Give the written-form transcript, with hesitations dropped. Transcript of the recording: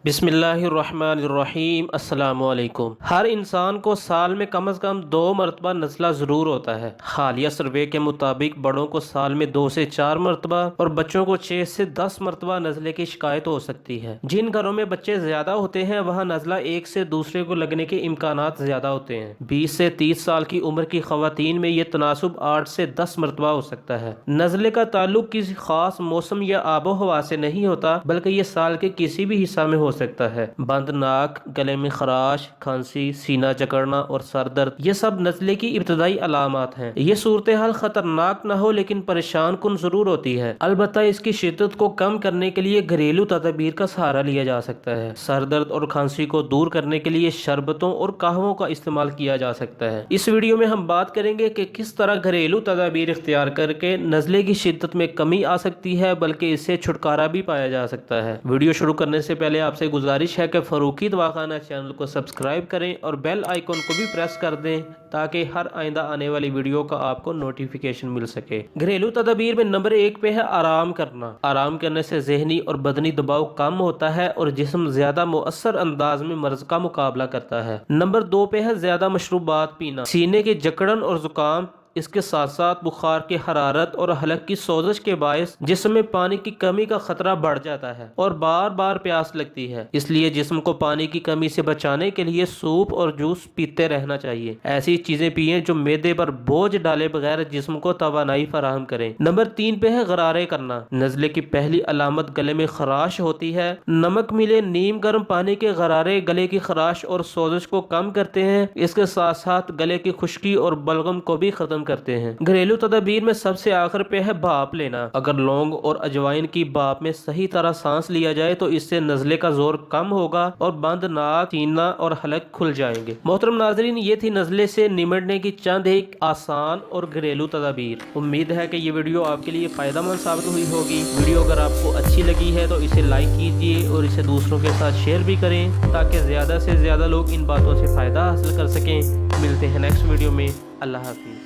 بسم اللہ الرحمن الرحیم۔ السلام علیکم۔ ہر انسان کو سال میں کم از کم 2 مرتبہ نزلہ ضرور ہوتا ہے۔ حالیہ سروے کے مطابق بڑوں کو سال میں 2 سے 4 مرتبہ اور بچوں کو 6 سے 10 مرتبہ نزلے کی شکایت ہو سکتی ہے۔ جن گھروں میں بچے زیادہ ہوتے ہیں وہاں نزلہ ایک سے دوسرے کو لگنے کے امکانات زیادہ ہوتے ہیں۔ 20 سے 30 سال کی عمر کی خواتین میں یہ تناسب 8 سے 10 مرتبہ ہو سکتا ہے۔ نزلے کا تعلق کسی خاص موسم یا آب و ہوا سے نہیں ہوتا بلکہ یہ سال کے کسی بھی حصہ میں ہو سکتا ہے۔ بند ناک، گلے میں خراش، کھانسی، سینہ جکڑنا اور سر درد یہ سب نزلے کی ابتدائی علامات ہیں۔ یہ صورتحال خطرناک نہ ہو لیکن پریشان کن ضرور ہوتی ہے۔ البتہ اس کی شدت کو کم کرنے کے لیے گھریلو تدابیر کا سہارا لیا جا سکتا ہے۔ سر درد اور کھانسی کو دور کرنے کے لیے شربتوں اور قہووں کا استعمال کیا جا سکتا ہے۔ اس ویڈیو میں ہم بات کریں گے کہ کس طرح گھریلو تدابیر اختیار کر کے نزلے کی شدت میں کمی آ سکتی ہے بلکہ اس سے چھٹکارا بھی پایا جا سکتا ہے۔ ویڈیو شروع کرنے سے پہلے آپ سے گزارش ہے کہ فاروقی دواخانہ چینل کو سبسکرائب کریں اور بیل آئیکن کو بھی پریس کر دیں تاکہ ہر آئندہ آنے والی ویڈیو کا آپ کو نوٹیفیکیشن مل سکے۔ گھریلو تدابیر میں نمبر 1 پہ ہے آرام کرنا۔ آرام کرنے سے ذہنی اور بدنی دباؤ کم ہوتا ہے اور جسم زیادہ مؤثر انداز میں مرض کا مقابلہ کرتا ہے۔ نمبر 2 پہ ہے زیادہ مشروبات پینا۔ سینے کی جکڑن اور زکام، اس کے ساتھ ساتھ بخار کی حرارت اور حلق کی سوزش کے باعث جسم میں پانی کی کمی کا خطرہ بڑھ جاتا ہے اور بار بار پیاس لگتی ہے۔ اس لیے جسم کو پانی کی کمی سے بچانے کے لیے سوپ اور جوس پیتے رہنا چاہیے۔ ایسی چیزیں پئیں جو معدے پر بوجھ ڈالے بغیر جسم کو توانائی فراہم کریں۔ نمبر 3 پہ ہے غرارے کرنا۔ نزلے کی پہلی علامت گلے میں خراش ہوتی ہے۔ نمک ملے نیم گرم پانی کے غرارے گلے کی خراش اور سوزش کو کم کرتے ہیں۔ اس کے ساتھ ساتھ گلے کی خشکی اور بلغم کو بھی ختم کرتے ہیں۔ گھریلو تدابیر میں سب سے آخر پہ ہے بھاپ لینا۔ اگر لونگ اور اجوائن کی بھاپ میں صحیح طرح سانس لیا جائے تو اس سے نزلے کا زور کم ہوگا اور بند ناک، سینہ اور حلق کھل جائیں گے۔ محترم ناظرین، یہ تھی نزلے سے نمٹنے کی چند ایک آسان اور گھریلو تدابیر۔ امید ہے کہ یہ ویڈیو آپ کے لیے فائدہ مند ثابت ہوئی ہوگی۔ ویڈیو اگر آپ کو اچھی لگی ہے تو اسے لائک کیجیے اور اسے دوسروں کے ساتھ شیئر بھی کریں تاکہ زیادہ سے زیادہ لوگ ان باتوں سے فائدہ حاصل کر سکیں۔ ملتے ہیں نیکسٹ ویڈیو میں۔ اللہ حافظ۔